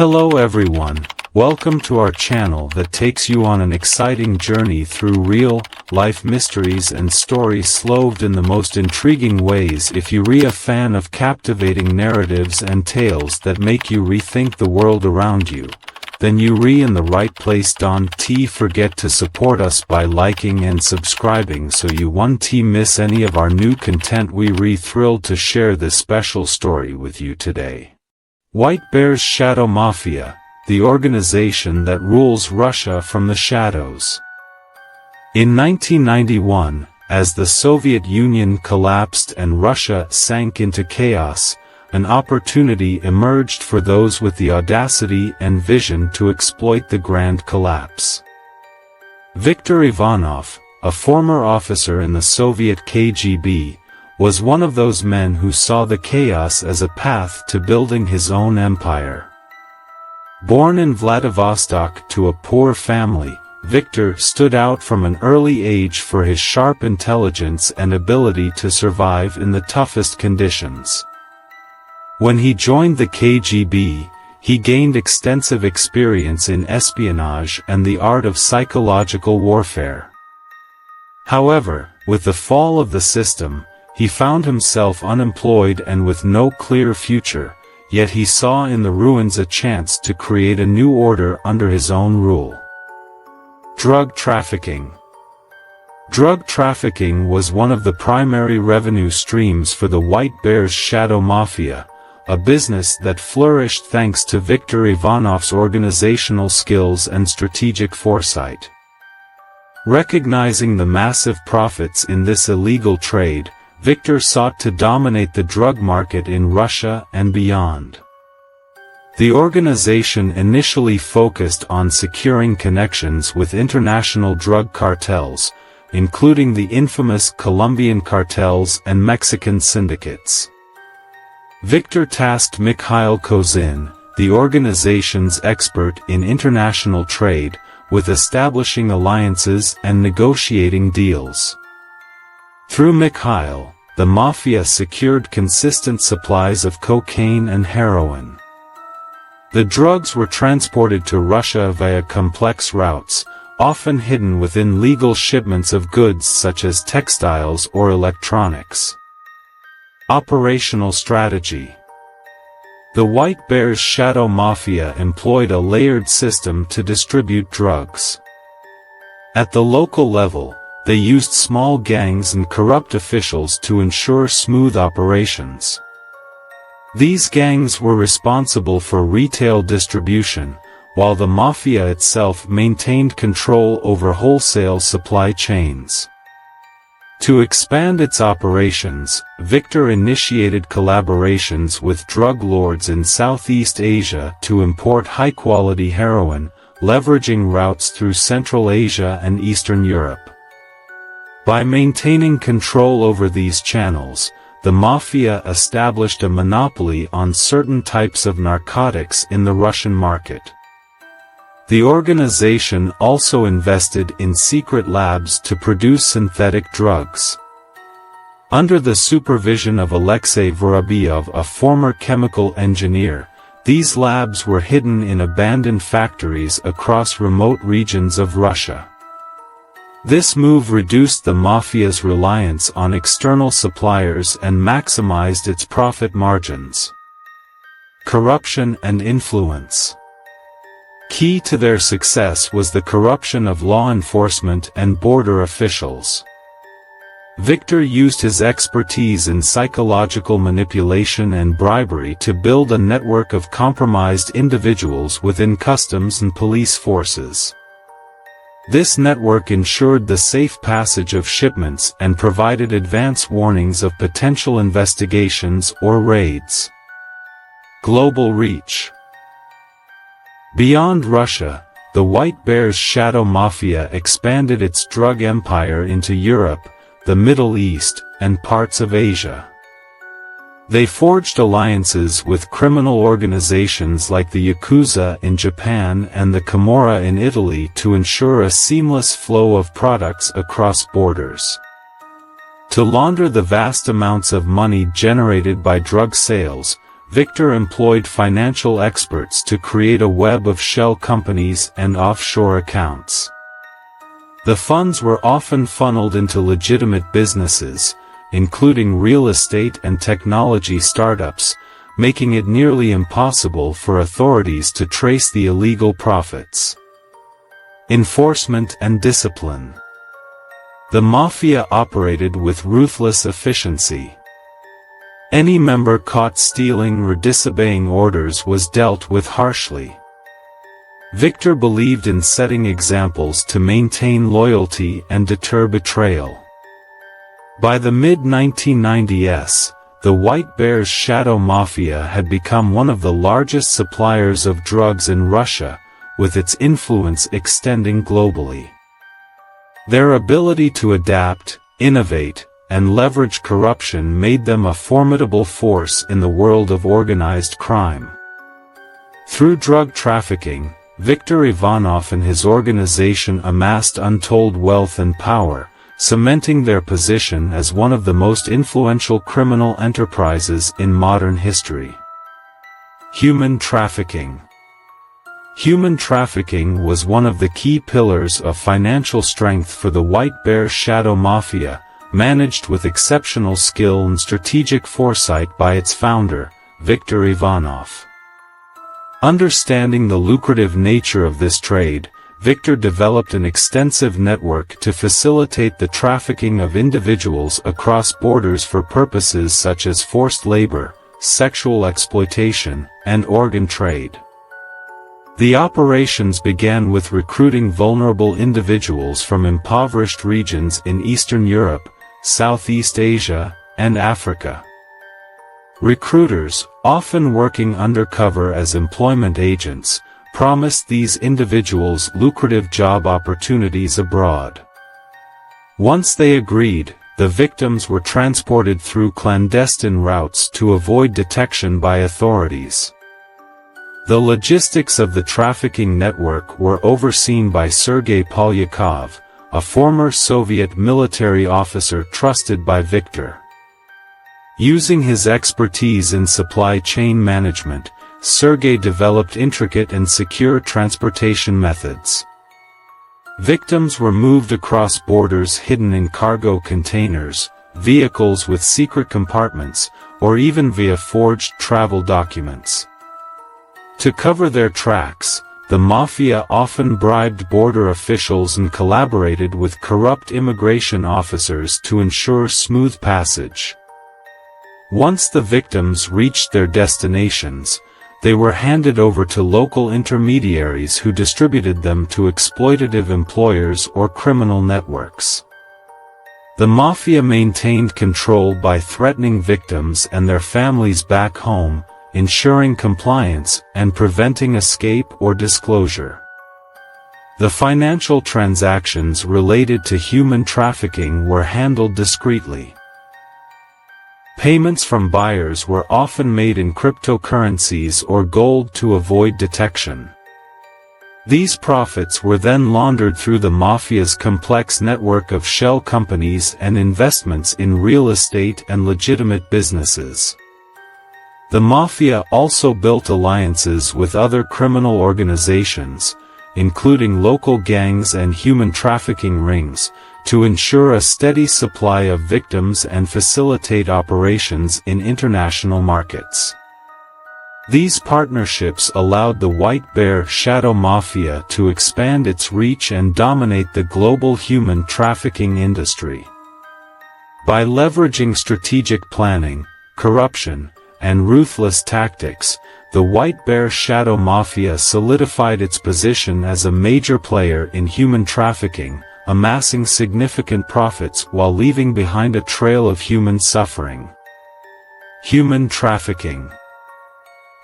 Hello everyone, welcome to our channel that takes you on an exciting journey through real-life mysteries and stories solved in the most intriguing ways. If you're a fan of captivating narratives and tales that make you rethink the world around you, then you're in the right place. Don't forget to support us by liking and subscribing so you won't miss any of our new content. We're thrilled to share this special story with you today. White Bear's Shadow Mafia, the organization that rules Russia from the shadows. In 1991, as the Soviet Union collapsed and Russia sank into chaos, an opportunity emerged for those with the audacity and vision to exploit the grand collapse. Viktor Ivanov, a former officer in the Soviet KGB, was one of those men who saw the chaos as a path to building his own empire. Born in Vladivostok to a poor family, Viktor stood out from an early age for his sharp intelligence and ability to survive in the toughest conditions. When he joined the KGB, he gained extensive experience in espionage and the art of psychological warfare. However, with the fall of the system, he found himself unemployed and with no clear future, yet he saw in the ruins a chance to create a new order under his own rule. Drug trafficking. Drug trafficking was one of the primary revenue streams for the White Bear's Shadow Mafia, a business that flourished thanks to Viktor Ivanov's organizational skills and strategic foresight. Recognizing the massive profits in this illegal trade, Viktor sought to dominate the drug market in Russia and beyond. The organization initially focused on securing connections with international drug cartels, including the infamous Colombian cartels and Mexican syndicates. Viktor tasked Mikhail Kozin, the organization's expert in international trade, with establishing alliances and negotiating deals. Through Mikhail, the mafia secured consistent supplies of cocaine and heroin. The drugs were transported to Russia via complex routes, often hidden within legal shipments of goods such as textiles or electronics. Operational strategy. The White Bear's Shadow Mafia employed a layered system to distribute drugs. At the local level, they used small gangs and corrupt officials to ensure smooth operations. These gangs were responsible for retail distribution, while the mafia itself maintained control over wholesale supply chains. To expand its operations, Viktor initiated collaborations with drug lords in Southeast Asia to import high-quality heroin, leveraging routes through Central Asia and Eastern Europe. By maintaining control over these channels, the mafia established a monopoly on certain types of narcotics in the Russian market. The organization also invested in secret labs to produce synthetic drugs. Under the supervision of Alexei Vorobyov, a former chemical engineer, these labs were hidden in abandoned factories across remote regions of Russia. This move reduced the mafia's reliance on external suppliers and maximized its profit margins. Corruption and influence. Key to their success was the corruption of law enforcement and border officials. Viktor used his expertise in psychological manipulation and bribery to build a network of compromised individuals within customs and police forces. This network ensured the safe passage of shipments and provided advance warnings of potential investigations or raids. Global reach. Beyond Russia, the White Bear's Shadow Mafia expanded its drug empire into Europe, the Middle East, and parts of Asia. They forged alliances with criminal organizations like the Yakuza in Japan and the Camorra in Italy to ensure a seamless flow of products across borders. To launder the vast amounts of money generated by drug sales, Victor employed financial experts to create a web of shell companies and offshore accounts. The funds were often funneled into legitimate businesses, including real estate and technology startups, making it nearly impossible for authorities to trace the illegal profits. Enforcement and discipline. The mafia operated with ruthless efficiency. Any member caught stealing or disobeying orders was dealt with harshly. Victor believed in setting examples to maintain loyalty and deter betrayal. By the mid-1990s, the White Bear's Shadow Mafia had become one of the largest suppliers of drugs in Russia, with its influence extending globally. Their ability to adapt, innovate, and leverage corruption made them a formidable force in the world of organized crime. Through drug trafficking, Viktor Ivanov and his organization amassed untold wealth and power, cementing their position as one of the most influential criminal enterprises in modern history. Human trafficking. Human trafficking was one of the key pillars of financial strength for the White Bear Shadow Mafia, managed with exceptional skill and strategic foresight by its founder, Viktor Ivanov. Understanding the lucrative nature of this trade, Victor developed an extensive network to facilitate the trafficking of individuals across borders for purposes such as forced labor, sexual exploitation, and organ trade. The operations began with recruiting vulnerable individuals from impoverished regions in Eastern Europe, Southeast Asia, and Africa. Recruiters, often working undercover as employment agents, promised these individuals lucrative job opportunities abroad. Once they agreed, the victims were transported through clandestine routes to avoid detection by authorities. The logistics of the trafficking network were overseen by Sergei Polyakov, a former Soviet military officer trusted by Victor. Using his expertise in supply chain management, Sergei developed intricate and secure transportation methods. Victims were moved across borders hidden in cargo containers, vehicles with secret compartments, or even via forged travel documents. To cover their tracks, the mafia often bribed border officials and collaborated with corrupt immigration officers to ensure smooth passage. Once the victims reached their destinations, they were handed over to local intermediaries who distributed them to exploitative employers or criminal networks. The mafia maintained control by threatening victims and their families back home, ensuring compliance and preventing escape or disclosure. The financial transactions related to human trafficking were handled discreetly. Payments from buyers were often made in cryptocurrencies or gold to avoid detection. These profits were then laundered through the mafia's complex network of shell companies and investments in real estate and legitimate businesses. The mafia also built alliances with other criminal organizations, including local gangs and human trafficking rings, to ensure a steady supply of victims and facilitate operations in international markets. These partnerships allowed the White Bear Shadow Mafia to expand its reach and dominate the global human trafficking industry. By leveraging strategic planning, corruption, and ruthless tactics, the White Bear Shadow Mafia solidified its position as a major player in human trafficking, amassing significant profits while leaving behind a trail of human suffering. Human trafficking.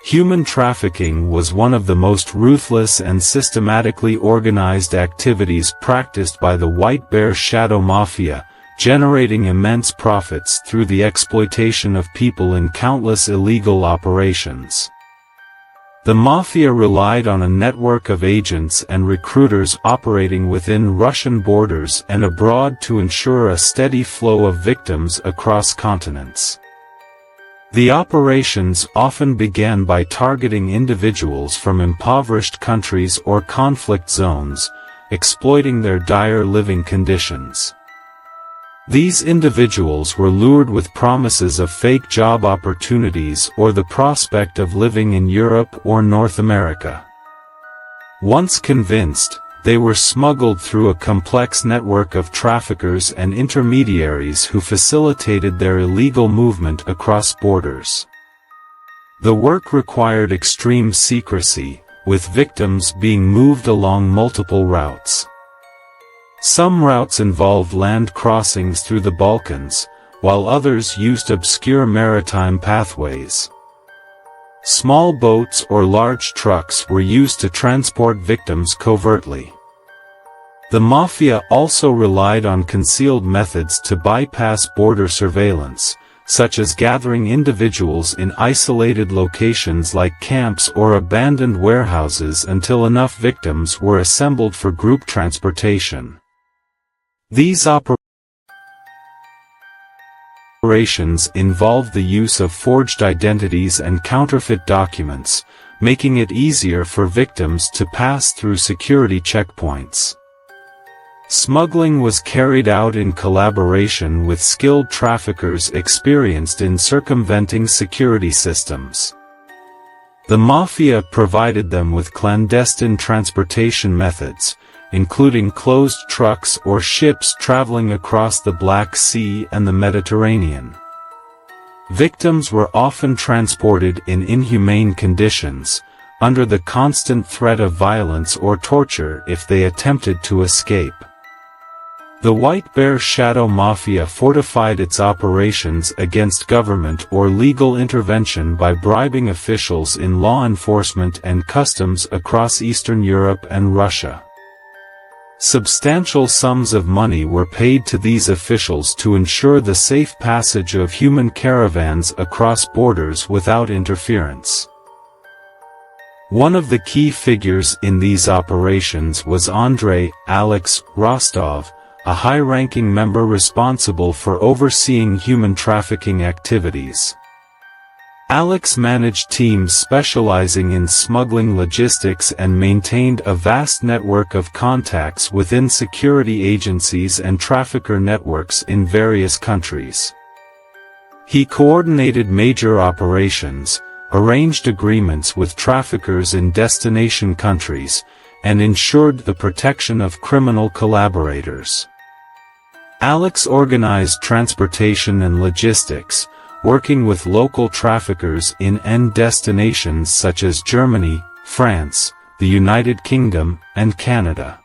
Human trafficking was one of the most ruthless and systematically organized activities practiced by the White Bear Shadow Mafia, generating immense profits through the exploitation of people in countless illegal operations. The mafia relied on a network of agents and recruiters operating within Russian borders and abroad to ensure a steady flow of victims across continents. The operations often began by targeting individuals from impoverished countries or conflict zones, exploiting their dire living conditions. These individuals were lured with promises of fake job opportunities or the prospect of living in Europe or North America. Once convinced, they were smuggled through a complex network of traffickers and intermediaries who facilitated their illegal movement across borders. The work required extreme secrecy, with victims being moved along multiple routes. Some routes involved land crossings through the Balkans, while others used obscure maritime pathways. Small boats or large trucks were used to transport victims covertly. The Mafia also relied on concealed methods to bypass border surveillance, such as gathering individuals in isolated locations like camps or abandoned warehouses until enough victims were assembled for group transportation. These operations involved the use of forged identities and counterfeit documents, making it easier for victims to pass through security checkpoints. Smuggling was carried out in collaboration with skilled traffickers experienced in circumventing security systems. The Mafia provided them with clandestine transportation methods, including closed trucks or ships traveling across the Black Sea and the Mediterranean. Victims were often transported in inhumane conditions, under the constant threat of violence or torture if they attempted to escape. The White Bear Shadow Mafia fortified its operations against government or legal intervention by bribing officials in law enforcement and customs across Eastern Europe and Russia. Substantial sums of money were paid to these officials to ensure the safe passage of human caravans across borders without interference. One of the key figures in these operations was Andrei Alex Rostov, a high-ranking member responsible for overseeing human trafficking activities. Alex managed teams specializing in smuggling logistics and maintained a vast network of contacts within security agencies and trafficker networks in various countries. He coordinated major operations, arranged agreements with traffickers in destination countries, and ensured the protection of criminal collaborators. Alex organized transportation and logistics, working with local traffickers in end destinations such as Germany, France, the United Kingdom, and Canada.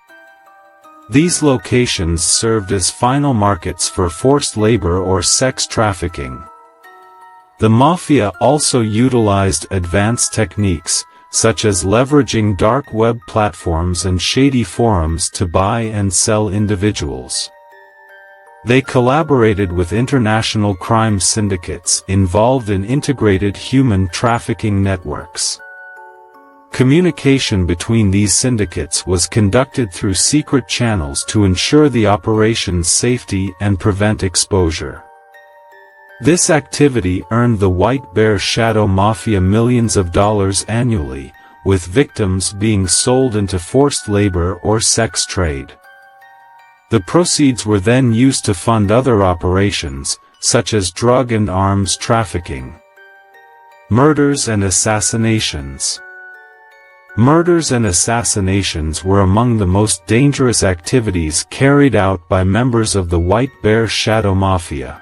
These locations served as final markets for forced labor or sex trafficking. The Mafia also utilized advanced techniques, such as leveraging dark web platforms and shady forums to buy and sell individuals. They collaborated with international crime syndicates involved in integrated human trafficking networks. Communication between these syndicates was conducted through secret channels to ensure the operation's safety and prevent exposure. This activity earned the White Bear Shadow Mafia millions of dollars annually, with victims being sold into forced labor or sex trade. The proceeds were then used to fund other operations, such as drug and arms trafficking. Murders and assassinations. Murders and assassinations were among the most dangerous activities carried out by members of the White Bear Shadow Mafia.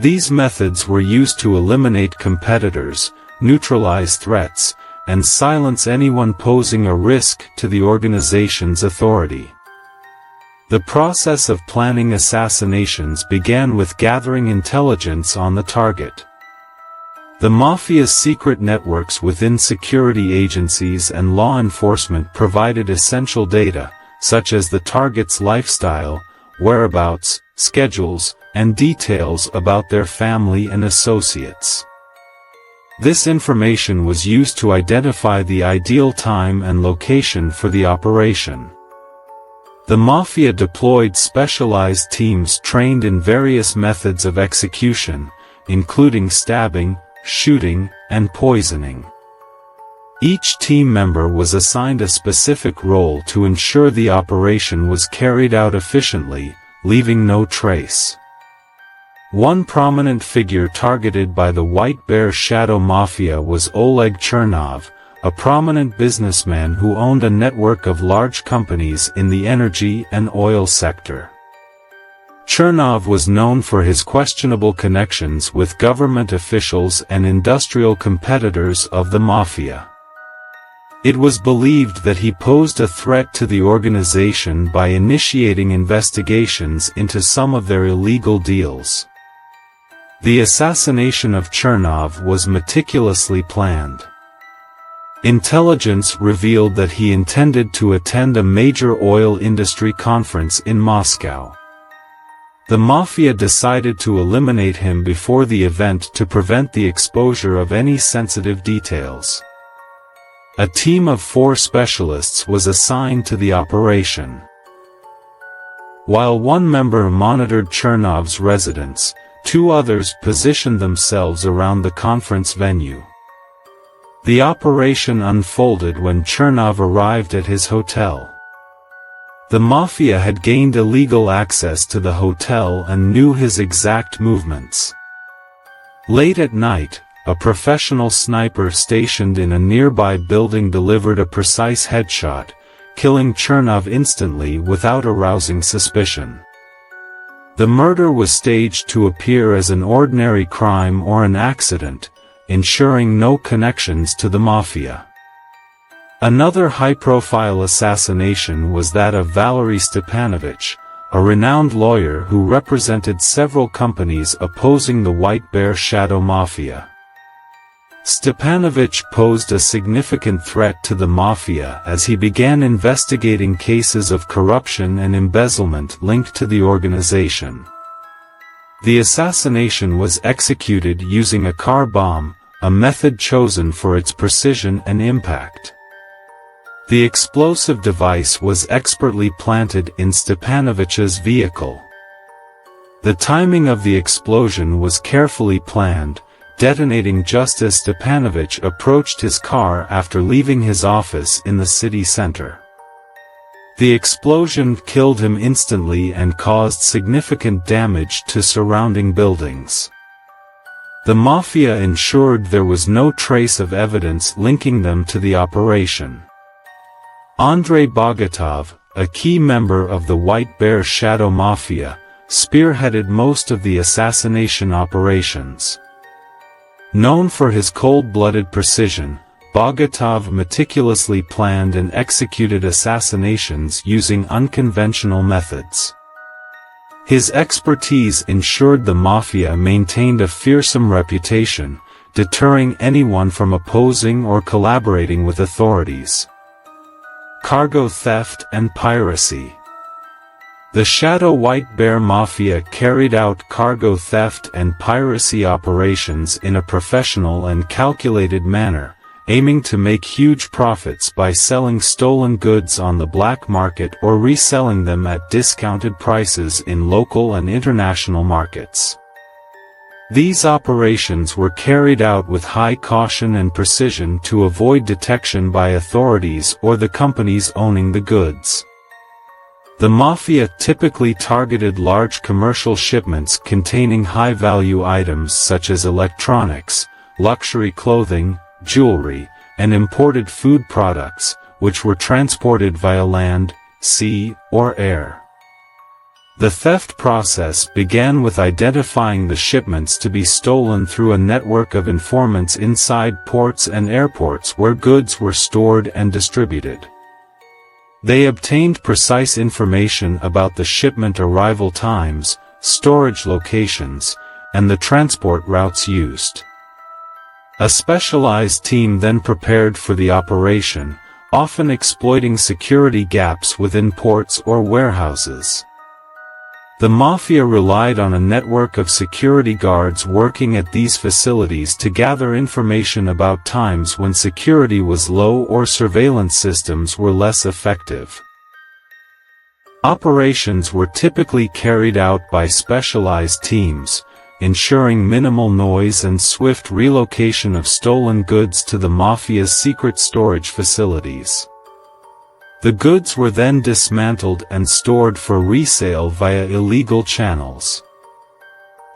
These methods were used to eliminate competitors, neutralize threats, and silence anyone posing a risk to the organization's authority. The process of planning assassinations began with gathering intelligence on the target. The Mafia's secret networks within security agencies and law enforcement provided essential data, such as the target's lifestyle, whereabouts, schedules, and details about their family and associates. This information was used to identify the ideal time and location for the operation. The Mafia deployed specialized teams trained in various methods of execution, including stabbing, shooting, and poisoning. Each team member was assigned a specific role to ensure the operation was carried out efficiently, leaving no trace. One prominent figure targeted by the White Bear Shadow Mafia was Oleg Chernov, a prominent businessman who owned a network of large companies in the energy and oil sector. Chernov was known for his questionable connections with government officials and industrial competitors of the mafia. It was believed that he posed a threat to the organization by initiating investigations into some of their illegal deals. The assassination of Chernov was meticulously planned. Intelligence revealed that he intended to attend a major oil industry conference in Moscow. The mafia decided to eliminate him before the event to prevent the exposure of any sensitive details. A team of 4 specialists was assigned to the operation. While one member monitored Chernov's residence, 2 others positioned themselves around the conference venue. The operation unfolded when Chernov arrived at his hotel. The mafia had gained illegal access to the hotel and knew his exact movements. Late at night, a professional sniper stationed in a nearby building delivered a precise headshot, killing Chernov instantly without arousing suspicion. The murder was staged to appear as an ordinary crime or an accident, ensuring no connections to the mafia. Another high-profile assassination was that of Valery Stepanovich, a renowned lawyer who represented several companies opposing the White Bear Shadow Mafia. Stepanovich posed a significant threat to the mafia as he began investigating cases of corruption and embezzlement linked to the organization. The assassination was executed using a car bomb, a method chosen for its precision and impact. The explosive device was expertly planted in Stepanovich's vehicle. The timing of the explosion was carefully planned, detonating just as Stepanovich approached his car after leaving his office in the city center. The explosion killed him instantly and caused significant damage to surrounding buildings. The mafia ensured there was no trace of evidence linking them to the operation. Andrei Bogatov, a key member of the White Bear Shadow Mafia, spearheaded most of the assassination operations. Known for his cold-blooded precision, Bogatov meticulously planned and executed assassinations using unconventional methods. His expertise ensured the mafia maintained a fearsome reputation, deterring anyone from opposing or collaborating with authorities. Cargo theft and piracy. The Shadow White Bear Mafia carried out cargo theft and piracy operations in a professional and calculated manner, aiming to make huge profits by selling stolen goods on the black market or reselling them at discounted prices in local and international markets. These operations were carried out with high caution and precision to avoid detection by authorities or the companies owning the goods. The mafia typically targeted large commercial shipments containing high-value items such as electronics, luxury clothing, jewelry, and imported food products, which were transported via land, sea, or air. The theft process began with identifying the shipments to be stolen through a network of informants inside ports and airports where goods were stored and distributed. They obtained precise information about the shipment arrival times, storage locations, and the transport routes used. A specialized team then prepared for the operation, often exploiting security gaps within ports or warehouses. The mafia relied on a network of security guards working at these facilities to gather information about times when security was low or surveillance systems were less effective. Operations were typically carried out by specialized teams, ensuring minimal noise and swift relocation of stolen goods to the mafia's secret storage facilities. The goods were then dismantled and stored for resale via illegal channels.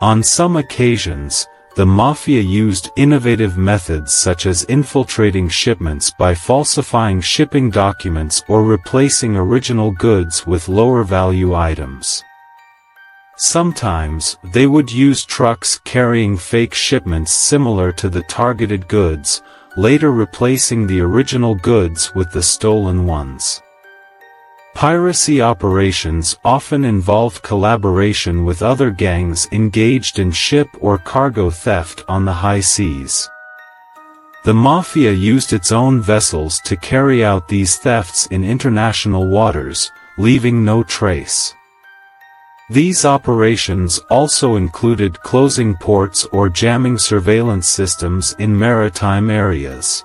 On some occasions, the mafia used innovative methods such as infiltrating shipments by falsifying shipping documents or replacing original goods with lower-value items. Sometimes, they would use trucks carrying fake shipments similar to the targeted goods, later replacing the original goods with the stolen ones. Piracy operations often involved collaboration with other gangs engaged in ship or cargo theft on the high seas. The mafia used its own vessels to carry out these thefts in international waters, leaving no trace. These operations also included closing ports or jamming surveillance systems in maritime areas.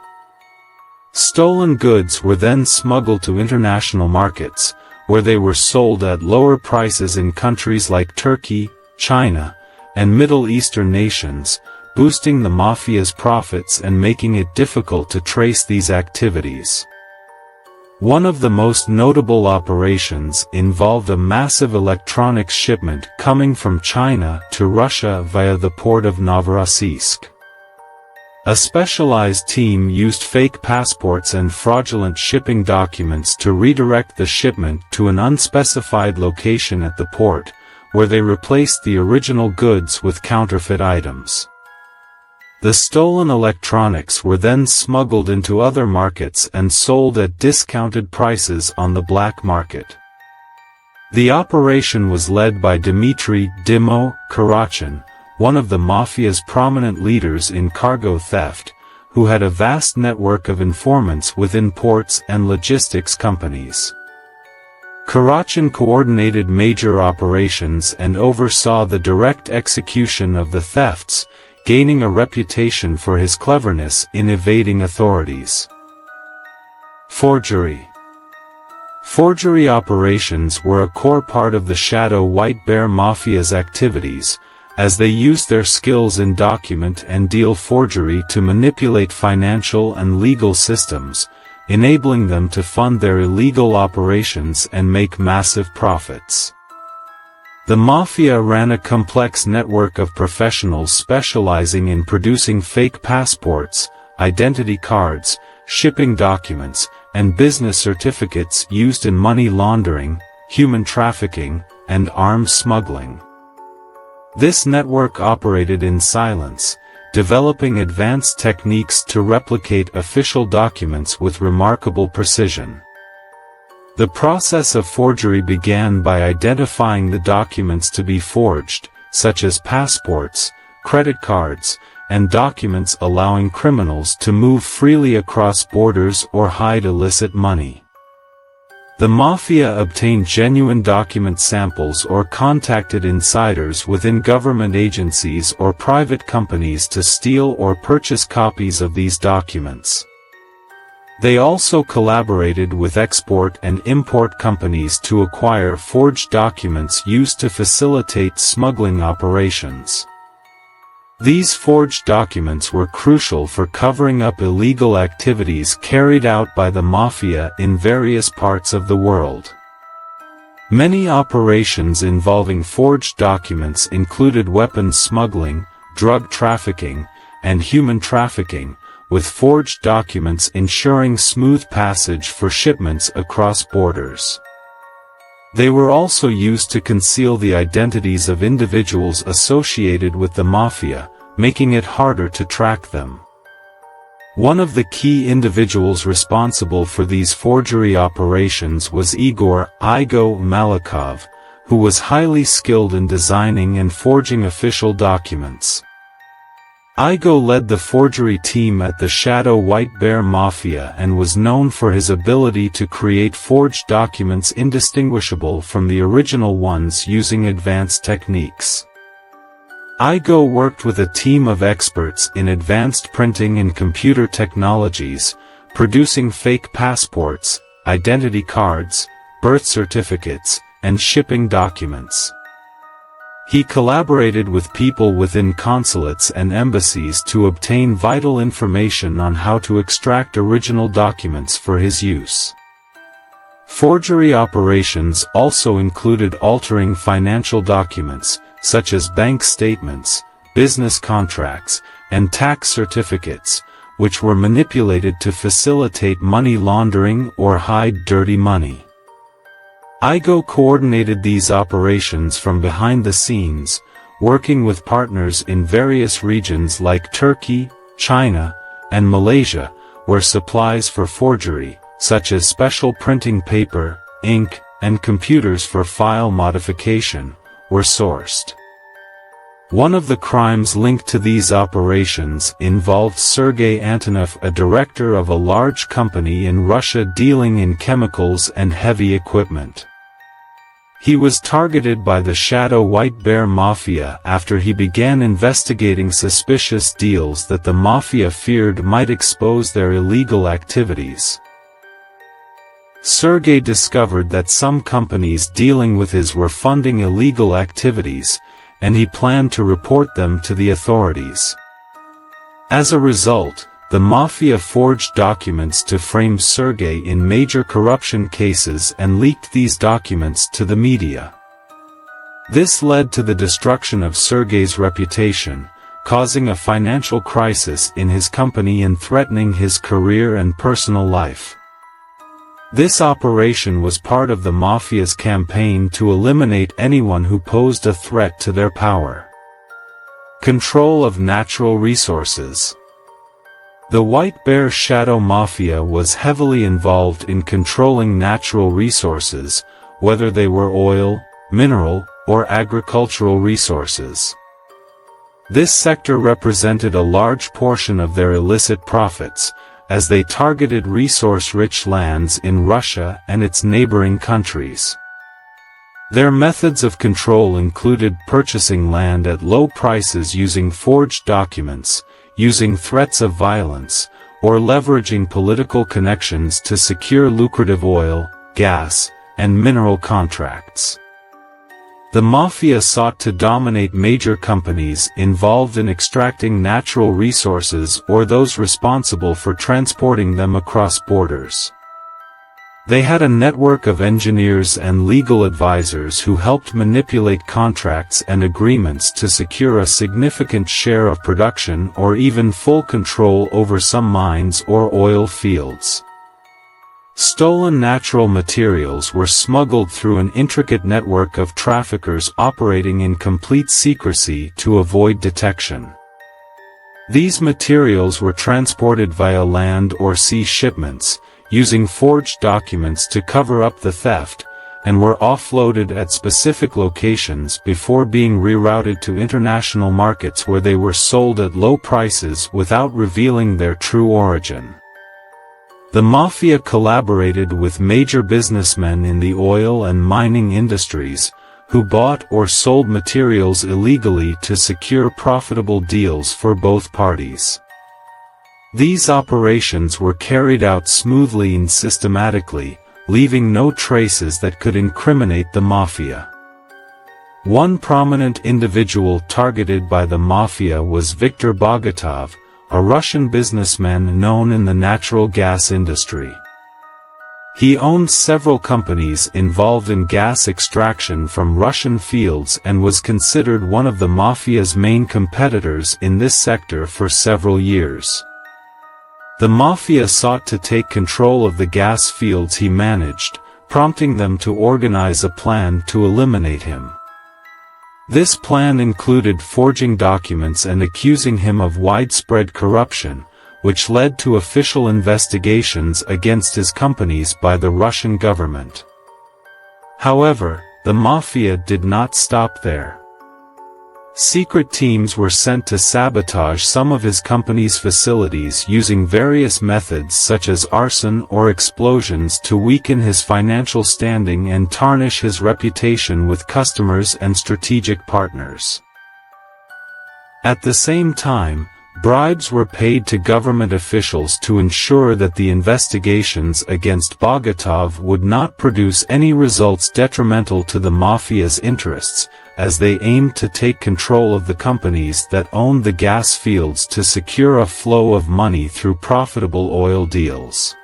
Stolen goods were then smuggled to international markets, where they were sold at lower prices in countries like Turkey, China, and Middle Eastern nations, boosting the mafia's profits and making it difficult to trace these activities. One of the most notable operations involved a massive electronics shipment coming from China to Russia via the port of Novorossiysk. A specialized team used fake passports and fraudulent shipping documents to redirect the shipment to an unspecified location at the port, where they replaced the original goods with counterfeit items. The stolen electronics were then smuggled into other markets and sold at discounted prices on the black market. The operation was led by Dmitry "Dimo" Karachin, one of the mafia's prominent leaders in cargo theft, who had a vast network of informants within ports and logistics companies. Karachin coordinated major operations and oversaw the direct execution of the thefts, gaining a reputation for his cleverness in evading authorities. Forgery. Forgery operations were a core part of the Shadow White Bear Mafia's activities, as they used their skills in document and deal forgery to manipulate financial and legal systems, enabling them to fund their illegal operations and make massive profits. The mafia ran a complex network of professionals specializing in producing fake passports, identity cards, shipping documents, and business certificates used in money laundering, human trafficking, and arms smuggling. This network operated in silence, developing advanced techniques to replicate official documents with remarkable precision. The process of forgery began by identifying the documents to be forged, such as passports, credit cards, and documents allowing criminals to move freely across borders or hide illicit money. The mafia obtained genuine document samples or contacted insiders within government agencies or private companies to steal or purchase copies of these documents. They also collaborated with export and import companies to acquire forged documents used to facilitate smuggling operations. These forged documents were crucial for covering up illegal activities carried out by the mafia in various parts of the world. Many operations involving forged documents included weapons smuggling, drug trafficking, and human trafficking, with forged documents ensuring smooth passage for shipments across borders. They were also used to conceal the identities of individuals associated with the mafia, making it harder to track them. One of the key individuals responsible for these forgery operations was Igor "Igo" Malikov, who was highly skilled in designing and forging official documents. Igo led the forgery team at the Shadow White Bear Mafia and was known for his ability to create forged documents indistinguishable from the original ones using advanced techniques. Igo worked with a team of experts in advanced printing and computer technologies, producing fake passports, identity cards, birth certificates, and shipping documents. He collaborated with people within consulates and embassies to obtain vital information on how to extract original documents for his use. Forgery operations also included altering financial documents, such as bank statements, business contracts, and tax certificates, which were manipulated to facilitate money laundering or hide dirty money. Igo coordinated these operations from behind the scenes, working with partners in various regions like Turkey, China, and Malaysia, where supplies for forgery, such as special printing paper, ink, and computers for file modification, were sourced. One of the crimes linked to these operations involved Sergei Antonov, a director of a large company in Russia dealing in chemicals and heavy equipment. He was targeted by the Shadow White Bear Mafia after he began investigating suspicious deals that the Mafia feared might expose their illegal activities. Sergei discovered that some companies dealing with his were funding illegal activities, and he planned to report them to the authorities. As a result, the Mafia forged documents to frame Sergei in major corruption cases and leaked these documents to the media. This led to the destruction of Sergei's reputation, causing a financial crisis in his company and threatening his career and personal life. This operation was part of the Mafia's campaign to eliminate anyone who posed a threat to their power. Control of natural resources. The White Bear Shadow Mafia was heavily involved in controlling natural resources, whether they were oil, mineral, or agricultural resources. This sector represented a large portion of their illicit profits, as they targeted resource-rich lands in Russia and its neighboring countries. Their methods of control included purchasing land at low prices using forged documents, using threats of violence, or leveraging political connections to secure lucrative oil, gas, and mineral contracts. The Mafia sought to dominate major companies involved in extracting natural resources or those responsible for transporting them across borders. They had a network of engineers and legal advisors who helped manipulate contracts and agreements to secure a significant share of production or even full control over some mines or oil fields. Stolen natural materials were smuggled through an intricate network of traffickers operating in complete secrecy to avoid detection. These materials were transported via land or sea shipments, using forged documents to cover up the theft, and were offloaded at specific locations before being rerouted to international markets where they were sold at low prices without revealing their true origin. The Mafia collaborated with major businessmen in the oil and mining industries, who bought or sold materials illegally to secure profitable deals for both parties. These operations were carried out smoothly and systematically, leaving no traces that could incriminate the Mafia. One prominent individual targeted by the Mafia was Viktor Bogatov, a Russian businessman known in the natural gas industry. He owned several companies involved in gas extraction from Russian fields and was considered one of the Mafia's main competitors in this sector for several years. The Mafia sought to take control of the gas fields he managed, prompting them to organize a plan to eliminate him. This plan included forging documents and accusing him of widespread corruption, which led to official investigations against his companies by the Russian government. However, the Mafia did not stop there. Secret teams were sent to sabotage some of his company's facilities using various methods such as arson or explosions to weaken his financial standing and tarnish his reputation with customers and strategic partners. At the same time, Bribes were paid to government officials to ensure that the investigations against Bogatov would not produce any results detrimental to the mafia's interests, as they aimed to take control of the companies that owned the gas fields to secure a flow of money through profitable oil deals.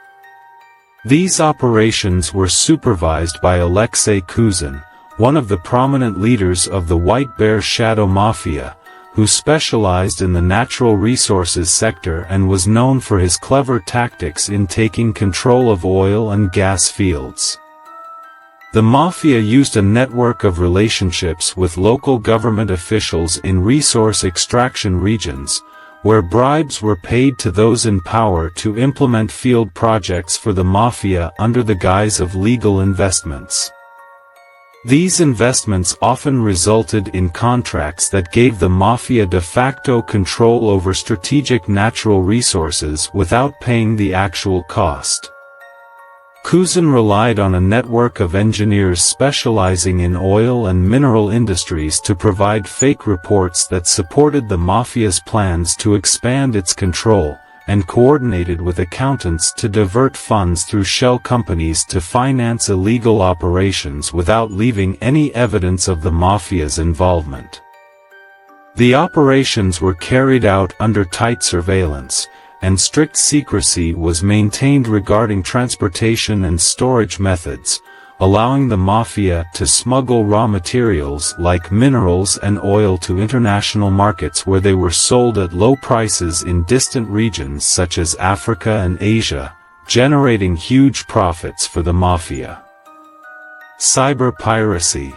These operations were supervised by Alexei Kuzin, one of the prominent leaders of the White Bear Shadow Mafia, who specialized in the natural resources sector and was known for his clever tactics in taking control of oil and gas fields. The mafia used a network of relationships with local government officials in resource extraction regions, where bribes were paid to those in power to implement field projects for the mafia under the guise of legal investments. These investments often resulted in contracts that gave the mafia de facto control over strategic natural resources without paying the actual cost. Kuzin relied on a network of engineers specializing in oil and mineral industries to provide fake reports that supported the mafia's plans to expand its control, and coordinated with accountants to divert funds through shell companies to finance illegal operations without leaving any evidence of the mafia's involvement. The operations were carried out under tight surveillance, and strict secrecy was maintained regarding transportation and storage methods, allowing the mafia to smuggle raw materials like minerals and oil to international markets where they were sold at low prices in distant regions such as Africa and Asia, generating huge profits for the mafia. Cyber piracy.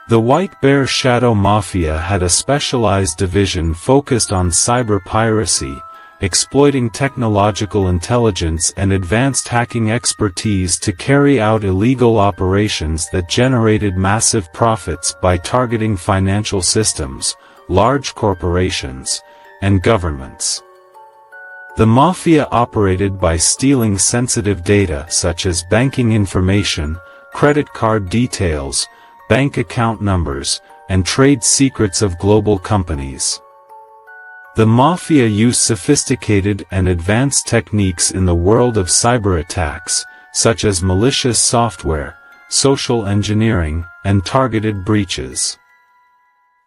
The White Bear Shadow Mafia had a specialized division focused on cyber piracy, exploiting technological intelligence and advanced hacking expertise to carry out illegal operations that generated massive profits by targeting financial systems, large corporations, and governments. The mafia operated by stealing sensitive data such as banking information, credit card details, bank account numbers, and trade secrets of global companies. The mafia used sophisticated and advanced techniques in the world of cyber attacks, such as malicious software, social engineering, and targeted breaches.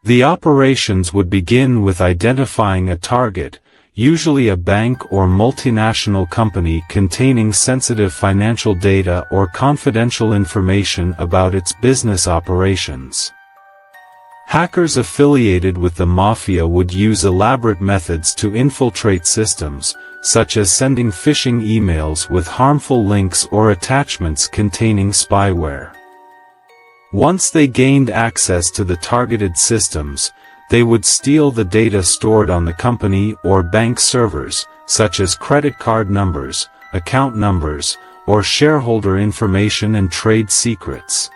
The operations would begin with identifying a target, usually a bank or multinational company containing sensitive financial data or confidential information about its business operations. Hackers affiliated with the mafia would use elaborate methods to infiltrate systems, such as sending phishing emails with harmful links or attachments containing spyware. Once they gained access to the targeted systems, they would steal the data stored on the company or bank servers, such as credit card numbers, account numbers, or shareholder information and trade secrets.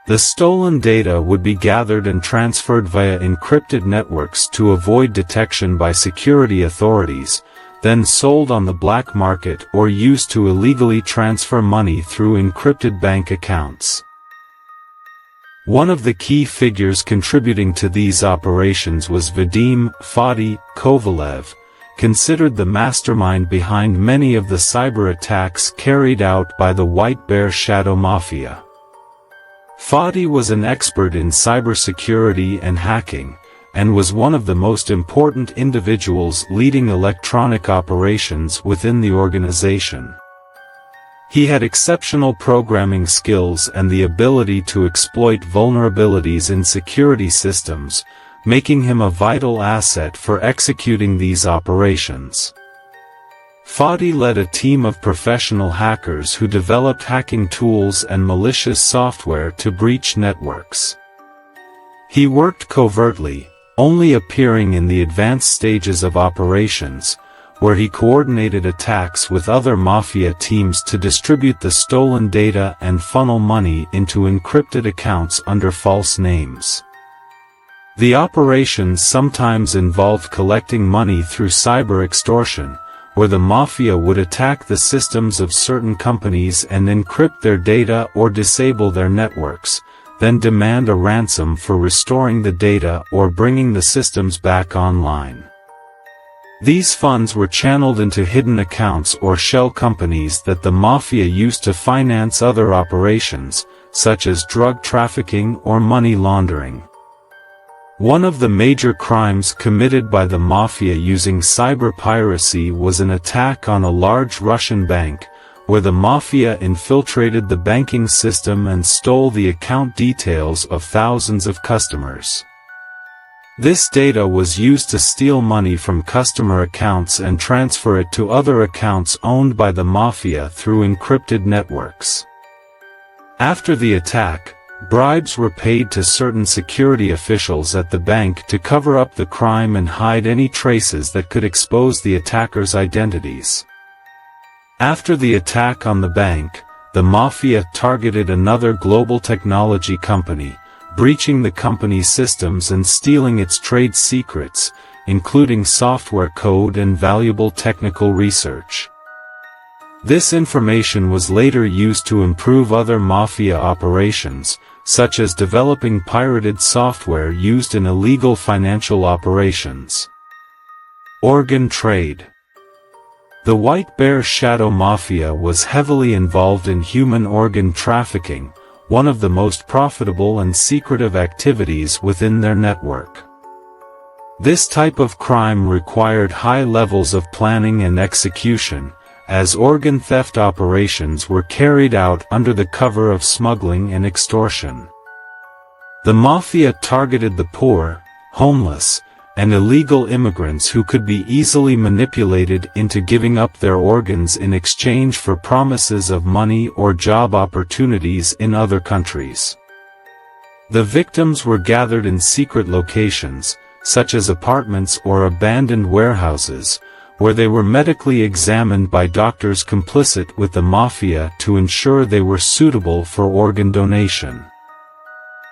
The stolen data would be gathered and transferred via encrypted networks to avoid detection by security authorities, then sold on the black market or used to illegally transfer money through encrypted bank accounts. One of the key figures contributing to these operations was Vadim Fadi Kovalev, considered the mastermind behind many of the cyber attacks carried out by the White Bear Shadow Mafia. Fadi was an expert in cybersecurity and hacking, and was one of the most important individuals leading electronic operations within the organization. He had exceptional programming skills and the ability to exploit vulnerabilities in security systems, making him a vital asset for executing these operations. Fadi led a team of professional hackers who developed hacking tools and malicious software to breach networks. He worked covertly, only appearing in the advanced stages of operations, where he coordinated attacks with other mafia teams to distribute the stolen data and funnel money into encrypted accounts under false names. The operations sometimes involved collecting money through cyber extortion, where the mafia would attack the systems of certain companies and encrypt their data or disable their networks, then demand a ransom for restoring the data or bringing the systems back online. These funds were channeled into hidden accounts or shell companies that the mafia used to finance other operations, such as drug trafficking or money laundering. One of the major crimes committed by the mafia using cyber piracy was an attack on a large Russian bank, where the mafia infiltrated the banking system and stole the account details of thousands of customers. This data was used to steal money from customer accounts and transfer it to other accounts owned by the mafia through encrypted networks. After the attack, bribes were paid to certain security officials at the bank to cover up the crime and hide any traces that could expose the attackers' identities. After the attack on the bank, the mafia targeted another global technology company, breaching the company's systems and stealing its trade secrets, including software code and valuable technical research. This information was later used to improve other mafia operations, such as developing pirated software used in illegal financial operations. Organ trade. The White Bear Shadow Mafia was heavily involved in human organ trafficking, one of the most profitable and secretive activities within their network. This type of crime required high levels of planning and execution, as organ theft operations were carried out under the cover of smuggling and extortion. The mafia targeted the poor, homeless, and illegal immigrants who could be easily manipulated into giving up their organs in exchange for promises of money or job opportunities in other countries. The victims were gathered in secret locations, such as apartments or abandoned warehouses, where they were medically examined by doctors complicit with the mafia to ensure they were suitable for organ donation.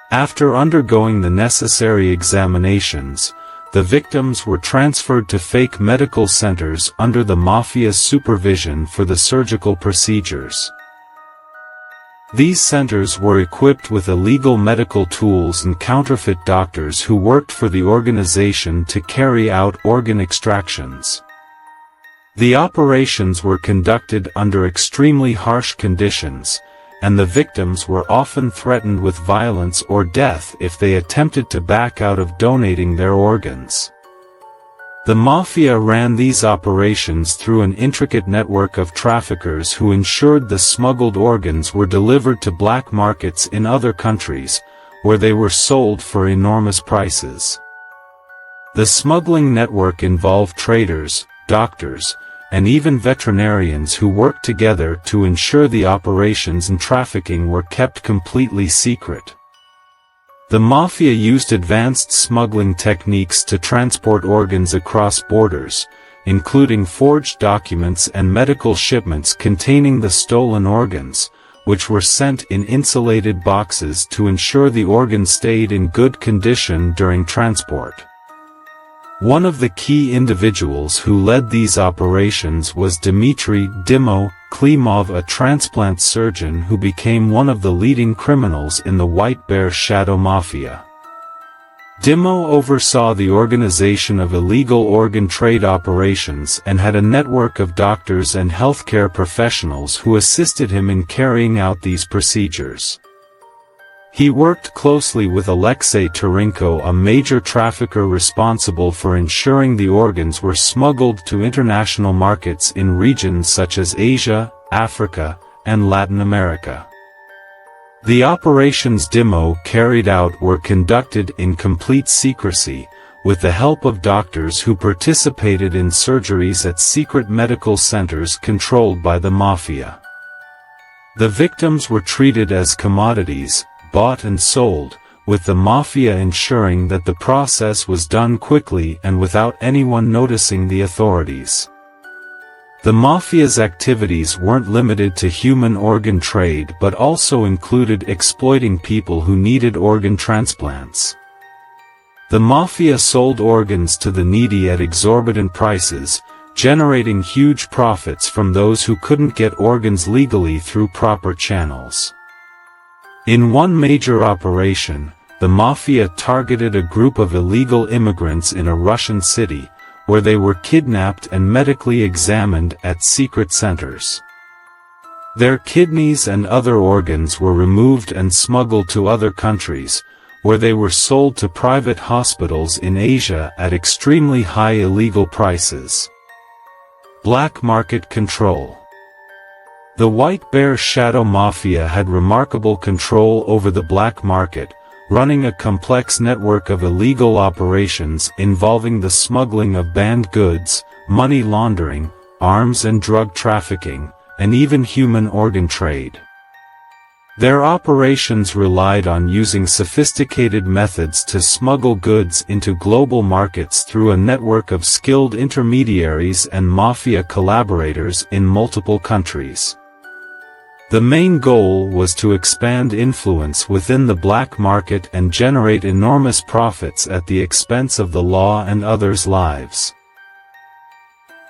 After undergoing the necessary examinations, the victims were transferred to fake medical centers under the mafia's supervision for the surgical procedures. These centers were equipped with illegal medical tools and counterfeit doctors who worked for the organization to carry out organ extractions. The operations were conducted under extremely harsh conditions, and the victims were often threatened with violence or death if they attempted to back out of donating their organs. The mafia ran these operations through an intricate network of traffickers who ensured the smuggled organs were delivered to black markets in other countries, where they were sold for enormous prices. The smuggling network involved traders, doctors, and even veterinarians who worked together to ensure the operations and trafficking were kept completely secret. The mafia used advanced smuggling techniques to transport organs across borders, including forged documents and medical shipments containing the stolen organs, which were sent in insulated boxes to ensure the organ stayed in good condition during transport. One of the key individuals who led these operations was Dmitry "Dimo" Klimov, a transplant surgeon who became one of the leading criminals in the White Bear Shadow Mafia. Dimo oversaw the organization of illegal organ trade operations and had a network of doctors and healthcare professionals who assisted him in carrying out these procedures. He worked closely with Alexei Turenko, a major trafficker responsible for ensuring the organs were smuggled to international markets in regions such as Asia, Africa, and Latin America. The operations Dimo carried out were conducted in complete secrecy, with the help of doctors who participated in surgeries at secret medical centers controlled by the mafia. The victims were treated as commodities, bought and sold, with the mafia ensuring that the process was done quickly and without anyone noticing the authorities. The mafia's activities weren't limited to human organ trade but also included exploiting people who needed organ transplants. The mafia sold organs to the needy at exorbitant prices, generating huge profits from those who couldn't get organs legally through proper channels. In one major operation, the mafia targeted a group of illegal immigrants in a Russian city, where they were kidnapped and medically examined at secret centers. Their kidneys and other organs were removed and smuggled to other countries, where they were sold to private hospitals in Asia at extremely high illegal prices. Black market control. The White Bear Shadow Mafia had remarkable control over the black market, running a complex network of illegal operations involving the smuggling of banned goods, money laundering, arms and drug trafficking, and even human organ trade. Their operations relied on using sophisticated methods to smuggle goods into global markets through a network of skilled intermediaries and mafia collaborators in multiple countries. The main goal was to expand influence within the black market and generate enormous profits at the expense of the law and others' lives.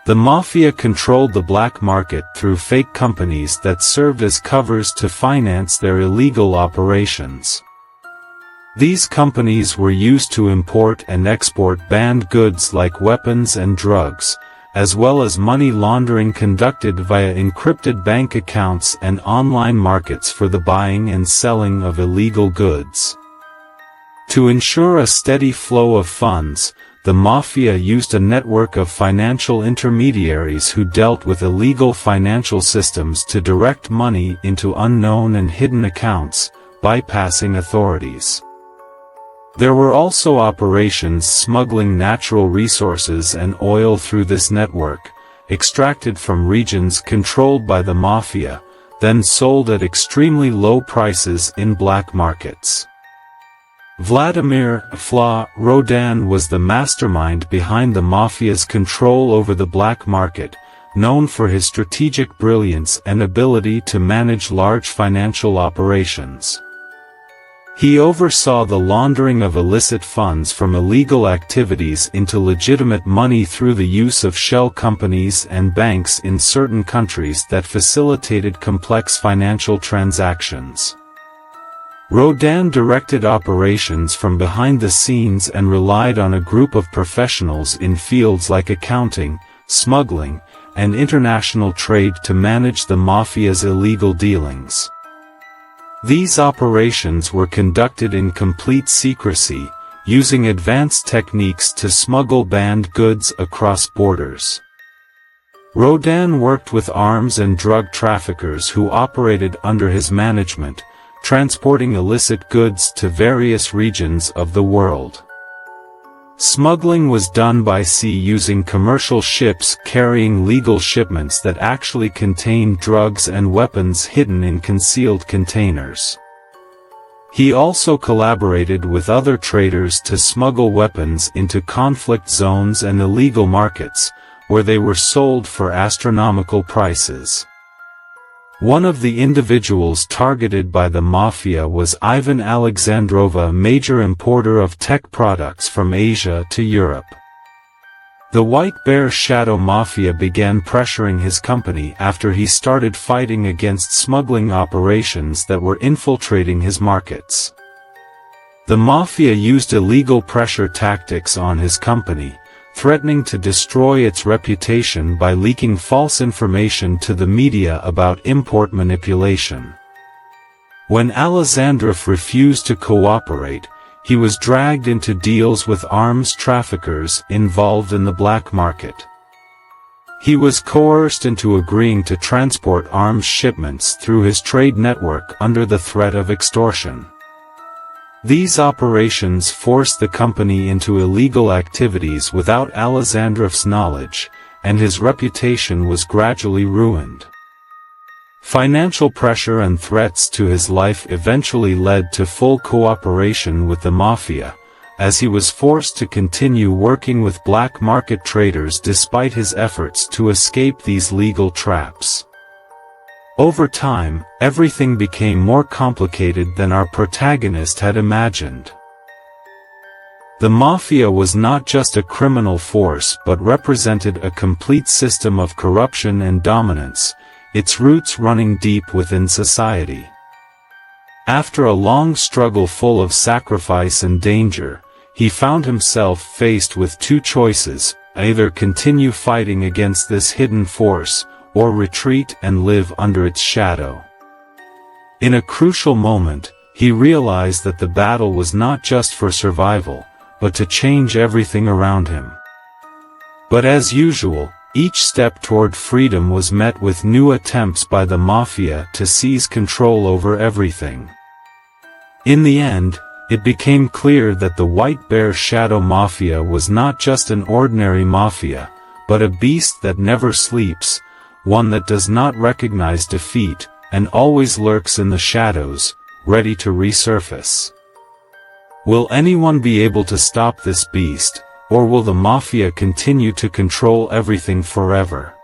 The mafia controlled the black market through fake companies that served as covers to finance their illegal operations. These companies were used to import and export banned goods like weapons and drugs, as well as money laundering conducted via encrypted bank accounts and online markets for the buying and selling of illegal goods. To ensure a steady flow of funds, the mafia used a network of financial intermediaries who dealt with illegal financial systems to direct money into unknown and hidden accounts, bypassing authorities. There were also operations smuggling natural resources and oil through this network, extracted from regions controlled by the mafia, then sold at extremely low prices in black markets. Vladimir "Fla" Rodin was the mastermind behind the mafia's control over the black market, known for his strategic brilliance and ability to manage large financial operations. He oversaw the laundering of illicit funds from illegal activities into legitimate money through the use of shell companies and banks in certain countries that facilitated complex financial transactions. Rodin directed operations from behind the scenes and relied on a group of professionals in fields like accounting, smuggling, and international trade to manage the mafia's illegal dealings. These operations were conducted in complete secrecy, using advanced techniques to smuggle banned goods across borders. Rodin worked with arms and drug traffickers who operated under his management, transporting illicit goods to various regions of the world. Smuggling was done by sea using commercial ships carrying legal shipments that actually contained drugs and weapons hidden in concealed containers. He also collaborated with other traders to smuggle weapons into conflict zones and illegal markets, where they were sold for astronomical prices. One of the individuals targeted by the mafia was Ivan Alexandrov, a major importer of tech products from Asia to Europe. The White Bear Shadow Mafia began pressuring his company after he started fighting against smuggling operations that were infiltrating his markets. The mafia used illegal pressure tactics on his company, threatening to destroy its reputation by leaking false information to the media about import manipulation. When Alexandrov refused to cooperate, he was dragged into deals with arms traffickers involved in the black market. He was coerced into agreeing to transport arms shipments through his trade network under the threat of extortion. These operations forced the company into illegal activities without Alexandrov's knowledge, and his reputation was gradually ruined. Financial pressure and threats to his life eventually led to full cooperation with the mafia, as he was forced to continue working with black market traders despite his efforts to escape these legal traps. Over time, everything became more complicated than our protagonist had imagined. The mafia was not just a criminal force but represented a complete system of corruption and dominance, its roots running deep within society. After a long struggle full of sacrifice and danger, he found himself faced with two choices: either continue fighting against this hidden force, or retreat and live under its shadow. In a crucial moment, he realized that the battle was not just for survival, but to change everything around him. But as usual, each step toward freedom was met with new attempts by the Mafia to seize control over everything. In the end, it became clear that the White Bear Shadow Mafia was not just an ordinary mafia, but a beast that never sleeps, one that does not recognize defeat, and always lurks in the shadows, ready to resurface. Will anyone be able to stop this beast, or will the Mafia continue to control everything forever?